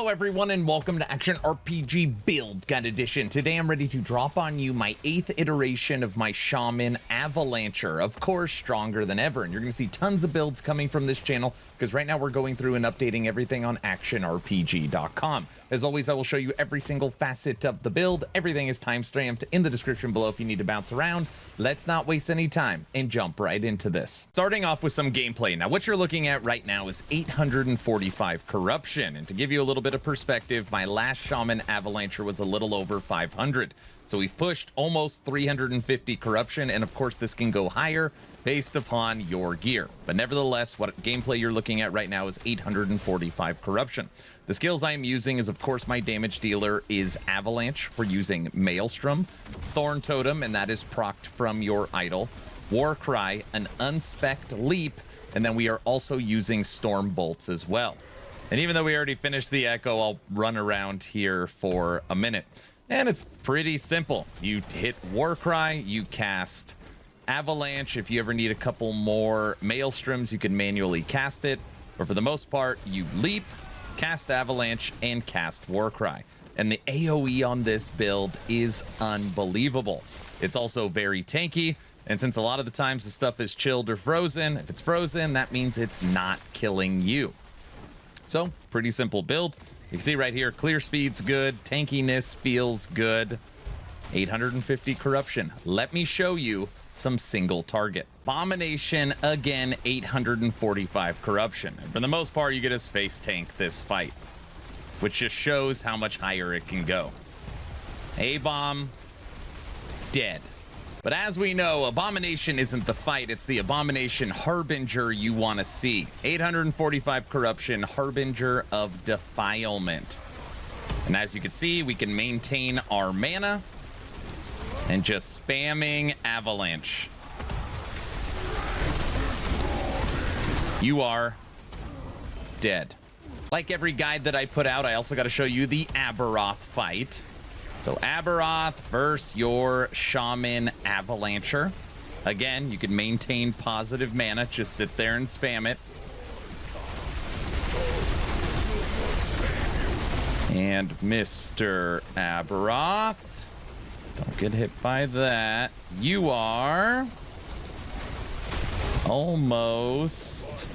Hello everyone and welcome to Action RPG Build Guide Edition. Today I'm ready to drop on you my 8th iteration of my Shaman Avalancher. Of course, stronger than ever, and you're going to see tons of builds coming from this channel because right now we're going through and updating everything on actionrpg.com. As always, I will show you every single facet of the build. Everything is timestamped in the description below if you need to bounce around. Let's not waste any time and jump right into this. Starting off with some gameplay. Now what you're looking at right now is 845 corruption, and to give you a little bit of perspective, my last Shaman Avalancher was a little over 500. So we've pushed almost 350 corruption, and of course this can go higher based upon your gear. But nevertheless, what gameplay you're looking at right now is 845 corruption. The skills I'm using is, of course, my damage dealer is Avalanche. We're using Maelstrom, Thorn Totem, and that is procced from your idol, Warcry, an unspec'd leap, and then we are also using Storm Bolts as well. And even though we already finished the Echo, I'll run around here for a minute. And it's pretty simple. You hit Warcry, you cast Avalanche. If you ever need a couple more Maelstroms, you can manually cast it. But for the most part, you leap, cast Avalanche, and cast Warcry. And the AOE on this build is unbelievable. It's also very tanky. And since a lot of the times the stuff is chilled or frozen, if it's frozen, that means it's not killing you. So, pretty simple build. You can see right here, clear speed's good, tankiness feels good. 850 corruption. Let me show you some single target. Abomination, again, 845 corruption. And for the most part, you get his face tank this fight, which just shows how much higher it can go. A-bomb, dead. But as we know, Abomination isn't the fight, it's the Abomination Harbinger you want to see. 845 corruption, Harbinger of Defilement. And as you can see, we can maintain our mana and just spamming Avalanche. You are dead. Like every guide that I put out, I also got to show you the Aberoth fight. So Aberoth versus your Shaman Avalancher. Again, you can maintain positive mana. Just sit there and spam it. And Mr. Aberoth, don't get hit by that. You are almost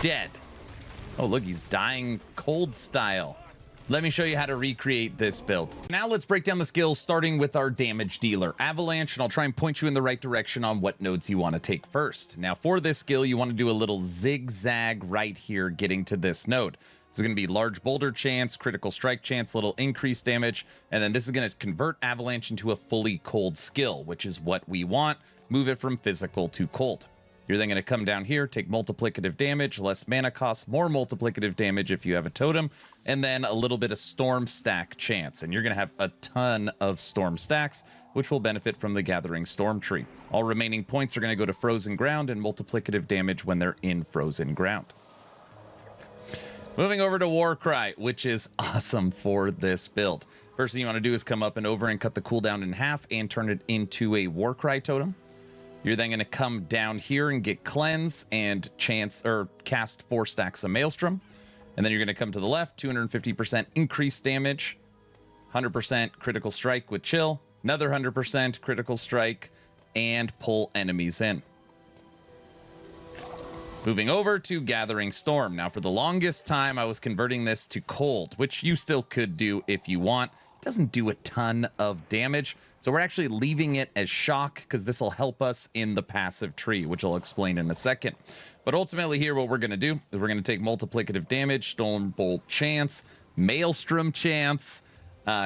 dead. Oh, look, he's dying cold style. Let me show you how to recreate this build. Now let's break down the skills, starting with our damage dealer, Avalanche, and I'll try and point you in the right direction on what nodes you want to take first. Now for this skill, you want to do a little zigzag right here getting to this node. This is going to be large boulder chance, critical strike chance, little increased damage, and then this is going to convert Avalanche into a fully cold skill, which is what we want. Move it from physical to cold. You're then going to come down here, take multiplicative damage, less mana cost, more multiplicative damage if you have a totem, and then a little bit of storm stack chance. And you're going to have a ton of storm stacks, which will benefit from the Gathering Storm Tree. All remaining points are going to go to frozen ground and multiplicative damage when they're in frozen ground. Moving over to Warcry, which is awesome for this build. First thing you want to do is come up and over and cut the cooldown in half and turn it into a Warcry totem. You're then going to come down here and get Cleanse and chance or cast 4 stacks of Maelstrom. And then you're going to come to the left, 250% increased damage, 100% critical strike with chill, another 100% critical strike, and pull enemies in. Moving over to Gathering Storm. Now for the longest time, I was converting this to cold, which you still could do if you want. Doesn't do a ton of damage, so we're actually leaving it as shock because this will help us in the passive tree, which I'll explain in a second. But ultimately here, what we're going to do is we're going to take multiplicative damage, Storm Bolt chance, Maelstrom chance,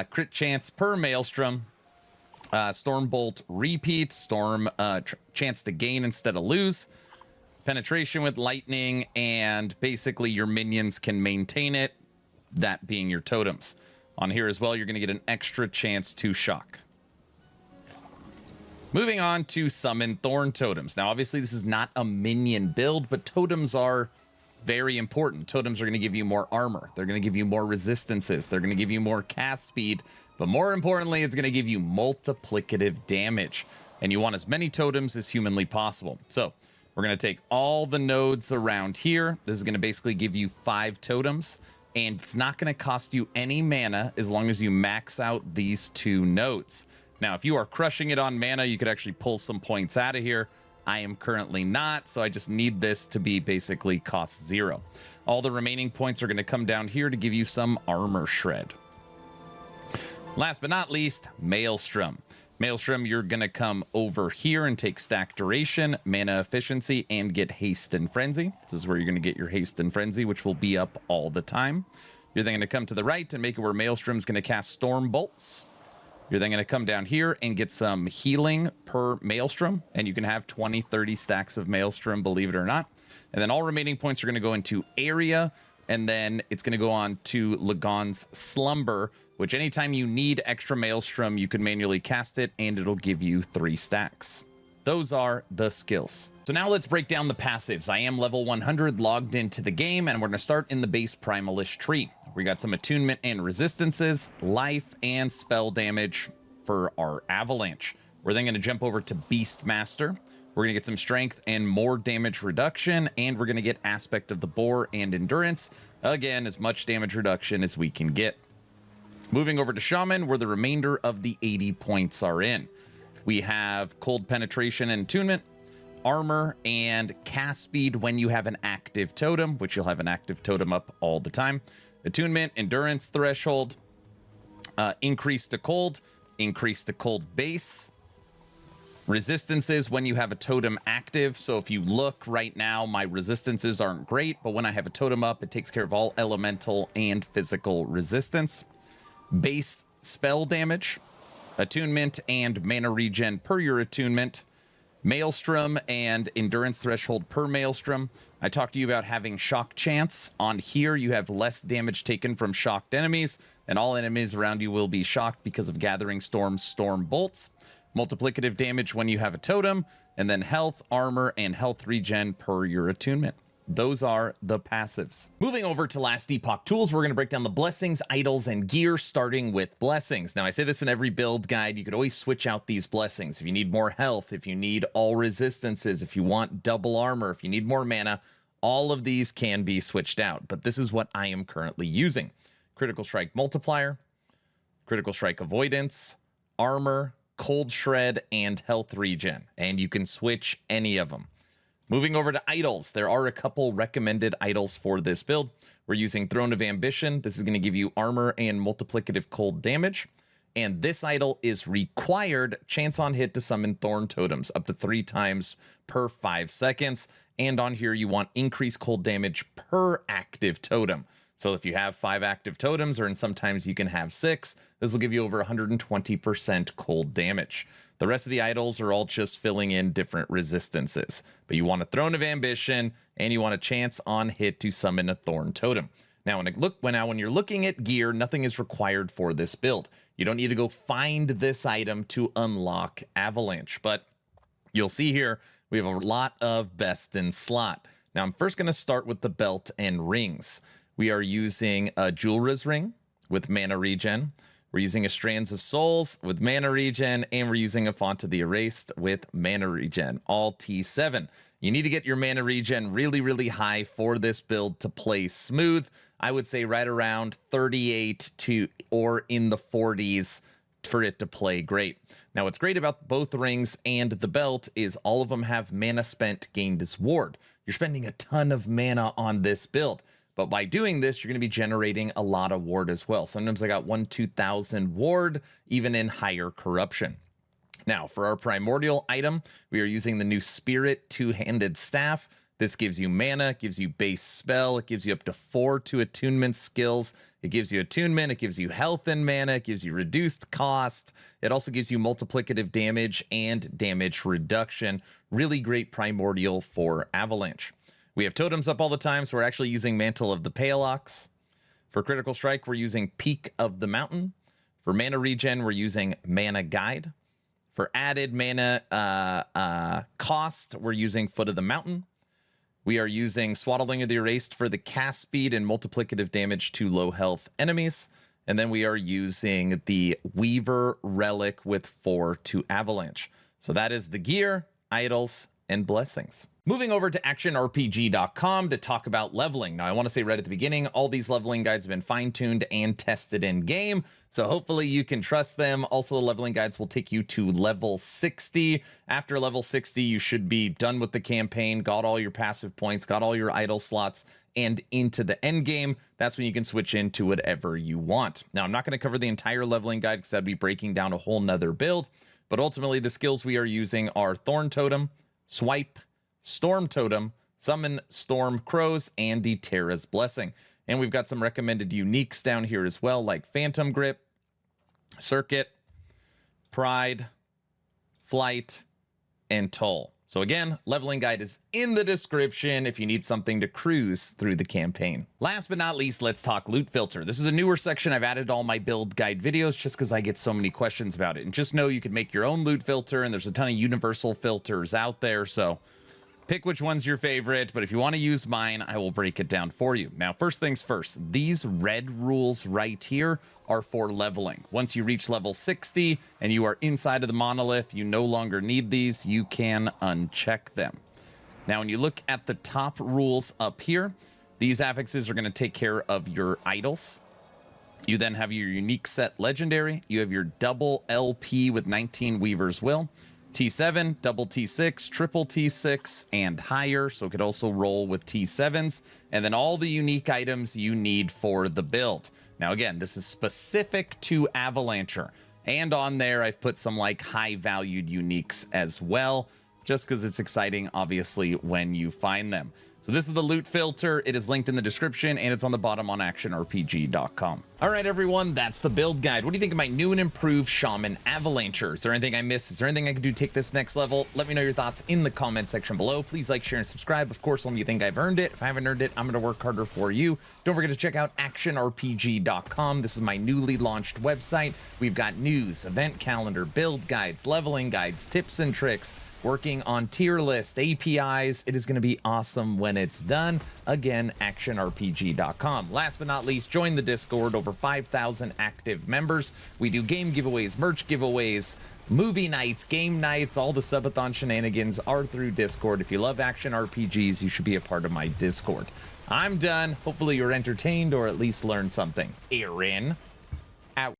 crit chance per Maelstrom, Storm Bolt repeat, Storm chance to gain instead of lose, penetration with lightning, and basically your minions can maintain it, that being your totems. On here as well, you're going to get an extra chance to shock. Moving on to summon Thorn Totems. Now, obviously, this is not a minion build, but totems are very important. Totems are going to give you more armor. They're going to give you more resistances. They're going to give you more cast speed. But more importantly, it's going to give you multiplicative damage. And you want as many totems as humanly possible. So we're going to take all the nodes around here. This is going to basically give you 5 totems. and it's not going to cost you any mana as long as you max out these 2 nodes. Now, if you are crushing it on mana, you could actually pull some points out of here. I am currently not, so I just need this to be basically cost 0. All the remaining points are going to come down here to give you some armor shred. Last but not least, Maelstrom. Maelstrom, you're going to come over here and take stack duration, mana efficiency, and get haste and frenzy. This is where you're going to get your haste and frenzy, which will be up all the time. You're then going to come to the right and make it where Maelstrom's going to cast storm bolts. You're then going to come down here and get some healing per Maelstrom, and you can have 20, 30 stacks of Maelstrom, believe it or not. And then all remaining points are going to go into area, and then it's going to go on to Lagon's Slumber, which anytime you need extra Maelstrom, you can manually cast it, and it'll give you 3 stacks. Those are the skills. So now let's break down the passives. I am level 100 logged into the game, and we're going to start in the base Primalist tree. We got some attunement and resistances, life, and spell damage for our Avalanche. We're then going to jump over to Beastmaster. We're going to get some strength and more damage reduction, and we're going to get Aspect of the Boar and Endurance. Again, as much damage reduction as we can get. Moving over to Shaman, where the remainder of the 80 points are in. We have Cold Penetration and Attunement, Armor, and Cast Speed when you have an active totem, which you'll have an active totem up all the time. Attunement, Endurance Threshold, Increase to Cold Base. Resistances when you have a totem active. So if you look right now, my resistances aren't great, but when I have a totem up, it takes care of all elemental and physical resistance. Base spell damage, attunement, and mana regen per your attunement. Maelstrom and endurance threshold per Maelstrom. I talked to you about having shock chance. On here, you have less damage taken from shocked enemies, and all enemies around you will be shocked because of Gathering Storm's storm bolts. Multiplicative damage when you have a totem, and then health, armor, and health regen per your attunement. Those are the passives. Moving over to last Epoch tools, we're going to break down the blessings, idols, and gear, starting with blessings. Now, I say this in every build guide. You could always switch out these blessings. If you need more health, if you need all resistances, if you want double armor, if you need more mana, all of these can be switched out. But this is what I am currently using. Critical Strike Multiplier, Critical Strike Avoidance, Armor, Cold Shred, and Health Regen. And you can switch any of them. Moving over to idols, there are a couple recommended idols for this build. We're using Throne of Ambition. This is going to give you armor and multiplicative cold damage. And this idol is required chance on hit to summon Thorn Totems up to 3 times per 5 seconds. And on here, you want increased cold damage per active totem. So if you have 5 active totems, or sometimes you can have 6, this will give you over 120% cold damage. The rest of the idols are all just filling in different resistances. But you want a Throne of Ambition, and you want a chance on hit to summon a Thorn Totem. Now, when you're looking at gear, nothing is required for this build. You don't need to go find this item to unlock Avalanche. But you'll see here, we have a lot of best in slot. Now, I'm first going to start with the belt and rings. We are using a Julra's ring with mana regen. We're using a Strands of Souls with mana regen, and we're using a Font of the Erased with mana regen, all T7. You need to get your mana regen really, really high for this build to play smooth. I would say right around 38 or in the 40s for it to play great. Now, what's great about both rings and the belt is all of them have mana spent gained as ward. You're spending a ton of mana on this build. But by doing this, you're going to be generating a lot of ward as well. Sometimes I got 2,000 ward, even in higher corruption. Now, for our primordial item, we are using the new Spirit Two-Handed Staff. This gives you mana, gives you base spell, it gives you up to 4 to attunement skills. It gives you attunement, it gives you health and mana, it gives you reduced cost. It also gives you multiplicative damage and damage reduction. Really great primordial for Avalanche. We have totems up all the time, so we're actually using Mantle of the Pale Ox. For Critical Strike, we're using Peak of the Mountain. For mana regen, we're using Mana Guide. For added mana cost, we're using Foot of the Mountain. We are using Swaddling of the Erased for the cast speed and multiplicative damage to low health enemies. And then we are using the Weaver Relic with 4 to Avalanche. So that is the gear, idols, and blessings. Moving over to actionrpg.com to talk about leveling. Now, I want to say right at the beginning, all these leveling guides have been fine-tuned and tested in game, so hopefully you can trust them. Also, the leveling guides will take you to level 60. After level 60, you should be done with the campaign, got all your passive points, got all your idle slots, and into the end game. That's when you can switch into whatever you want. Now, I'm not going to cover the entire leveling guide because I'd be breaking down a whole nother build, but ultimately the skills we are using are Thorn Totem, Swipe, Storm Totem, Summon Storm Crows, and Terra's Blessing. And we've got some recommended uniques down here as well, like Phantom Grip, Circuit, Pride, Flight, and Toll. So again, leveling guide is in the description if you need something to cruise through the campaign. Last but not least, let's talk Lootfilter. This is a newer section. I've added all my build guide videos just because I get so many questions about it. And just know you can make your own Lootfilter, and there's a ton of universal filters out there, so pick which one's your favorite, but if you want to use mine, I will break it down for you. Now, first things first, these red rules right here are for leveling. Once you reach level 60 and you are inside of the monolith, you no longer need these, you can uncheck them. Now, when you look at the top rules up here, these affixes are going to take care of your idols. You then have your unique set legendary. You have your double LP with 19 Weaver's Will. T7, double T6, triple T6, and higher, so it could also roll with T7s, and then all the unique items you need for the build. Now again, this is specific to Avalanche, and on there I've put some like high-valued uniques as well, just because it's exciting, obviously, when you find them. So this is the Lootfilter. It is linked in the description, and it's on the bottom on actionrpg.com. All right, everyone, that's the build guide. What do you think of my new and improved Shaman Avalanche? Is there anything I missed? Is there anything I can do to take this next level? Let me know your thoughts in the comment section below. Please like, share, and subscribe. Of course, only you think I've earned it. If I haven't earned it, I'm going to work harder for you. Don't forget to check out actionrpg.com. This is my newly launched website. We've got news, event calendar, build guides, leveling guides, tips and tricks, working on tier list, APIs. It is going to be awesome when it's done. Again, actionrpg.com. Last but not least, join the Discord. Over 5,000 active members. We do game giveaways, merch giveaways, movie nights, game nights. All the subathon shenanigans are through Discord. If you love action RPGs, you should be a part of my Discord. I'm done. Hopefully you're entertained or at least learned something. Aaron, out.